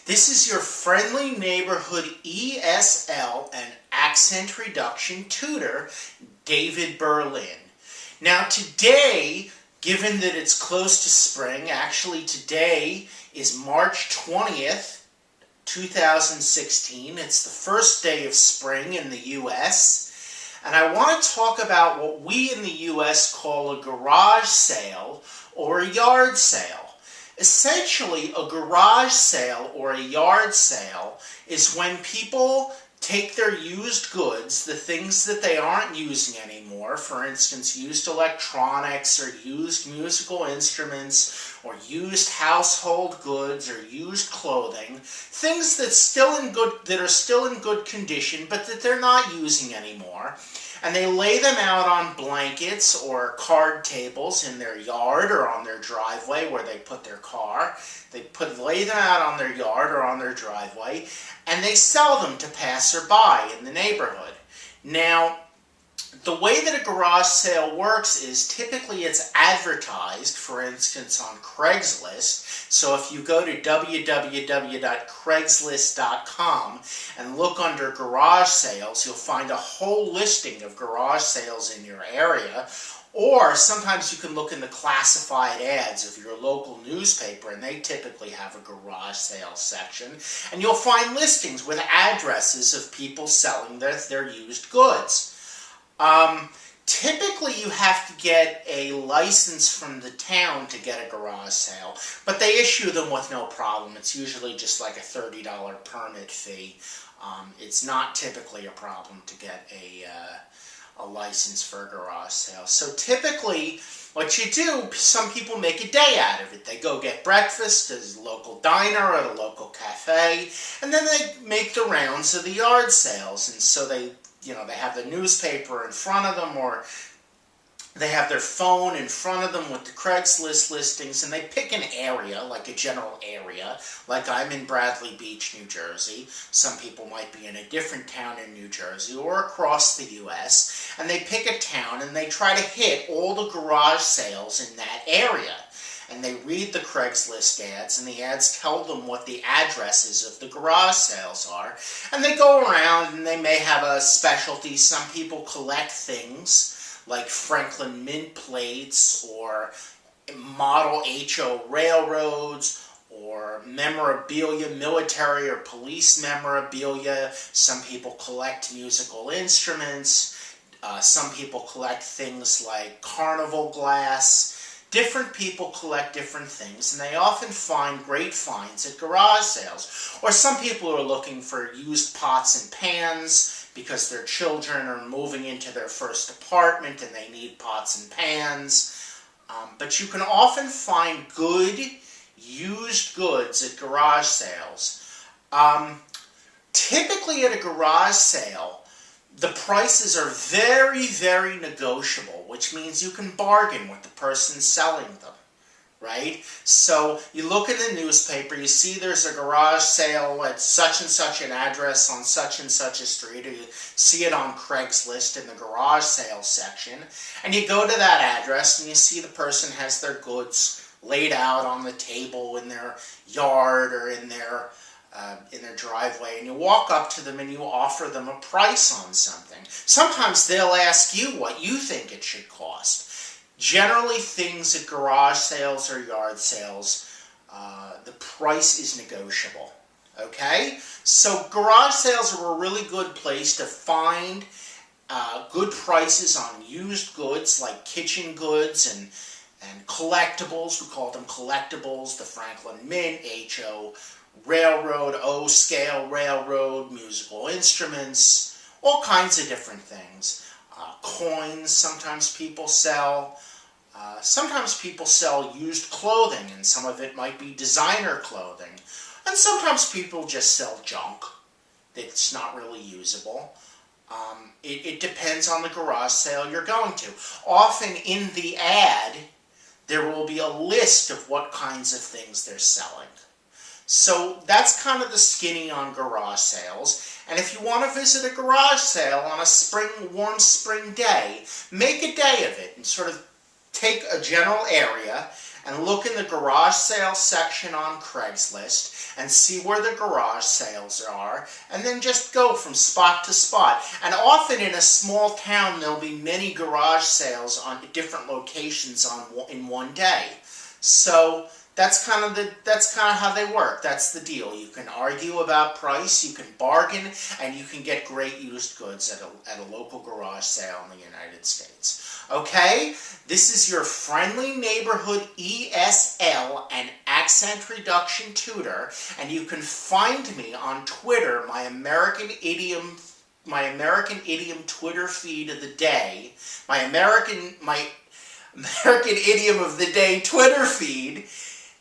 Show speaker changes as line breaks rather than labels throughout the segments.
This is your friendly neighborhood ESL and accent reduction tutor, David Berlin. Now today, given that it's close to spring, actually today is March 20th, 2016. It's the first day of spring in the U.S. And I want to talk about what we in the U.S. call a garage sale or a yard sale. Essentially, a garage sale or a yard sale is when people take their used goods, the things that they aren't using anymore, for instance, used electronics or used musical instruments or used household goods or used clothing, things that are still in good condition but that they're not using anymore, and they lay them out on blankets or card tables in their yard or on their driveway where they put their car. Lay them out on their yard or on their driveway, and they sell them to passerby in the neighborhood. Now, the way that a garage sale works is typically it's advertised, for instance, on Craigslist. So if you go to www.craigslist.com and look under garage sales, you'll find a whole listing of garage sales in your area. Or sometimes you can look in the classified ads of your local newspaper, and they typically have a garage sale section. And you'll find listings with addresses of people selling their used goods. Typically you have to get a license from the town to get a garage sale, but they issue them with no problem. It's usually just like a $30 permit fee. It's not typically a problem to get a license for a garage sale. So typically what you do, some people make a day out of it. They go get breakfast at a local diner or at a local cafe, and then they make the rounds of the yard sales. And so they have the newspaper in front of them, or they have their phone in front of them with the Craigslist listings, and they pick an area, like a general area. Like I'm in Bradley Beach, New Jersey. Some people might be in a different town in New Jersey or across the U.S. And they pick a town and they try to hit all the garage sales in that area. And they read the Craigslist ads, and the ads tell them what the addresses of the garage sales are. And they go around and they may have a specialty. Some people collect things like Franklin Mint plates or model HO railroads or memorabilia, military or police memorabilia. Some people collect musical instruments. Some people collect things like carnival glass. Different people collect different things, and they often find great finds at garage sales. Or some people are looking for used pots and pans because their children are moving into their first apartment and they need pots and pans. But you can often find good used goods at garage sales. Typically at a garage sale, the prices are very, very negotiable, which means you can bargain with the person selling them, right? So you look in the newspaper, you see there's a garage sale at such and such an address on such and such a street, or you see it on Craigslist in the garage sale section, and you go to that address and you see the person has their goods laid out on the table in their yard or in their driveway, and you walk up to them and you offer them a price on something. Sometimes they'll ask you what you think it should cost. Generally, things at garage sales or yard sales, the price is negotiable. Okay? So garage sales are a really good place to find good prices on used goods like kitchen goods and collectibles. We call them collectibles. The Franklin Mint, HO railroad, O-scale railroad, musical instruments, all kinds of different things. Coins, sometimes people sell. Sometimes people sell used clothing, and some of it might be designer clothing. And sometimes people just sell junk that's not really usable. It depends on the garage sale you're going to. Often in the ad, there will be a list of what kinds of things they're selling. So that's kind of the skinny on garage sales. And if you want to visit a garage sale on a warm spring day, make a day of it and sort of take a general area and look in the garage sales section on Craigslist and see where the garage sales are, and then just go from spot to spot. And often in a small town there'll be many garage sales on different locations in one day. So that's kind of how they work. That's the deal. You can argue about price, you can bargain, and you can get great used goods at a local garage sale in the United States. Okay? This is your friendly neighborhood ESL and accent reduction tutor, and you can find me on Twitter, my American Idiom Twitter feed of the day, my American Idiom of the Day Twitter feed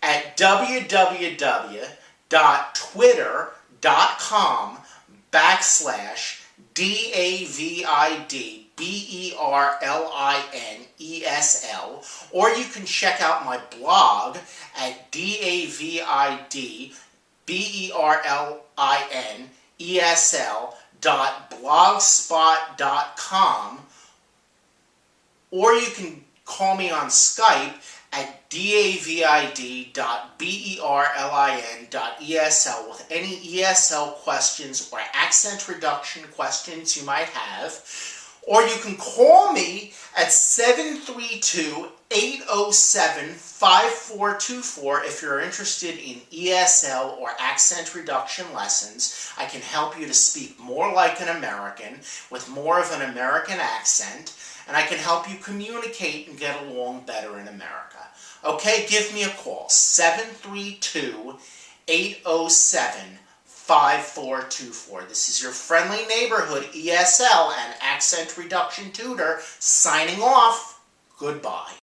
at www.twitter.com/DAVIDBERLINESL, or you can check out my blog at DAVIDBERLINESL.blogspot.com, or you can call me on Skype at david.berlin.esl with any ESL questions or accent reduction questions you might have. Or you can call me at 732-807-5424 if you're interested in ESL or accent reduction lessons. I can help you to speak more like an American with more of an American accent, and I can help you communicate and get along better in America. Okay, give me a call, 732-807-5424. This is your friendly neighborhood ESL and accent reduction tutor signing off. Goodbye.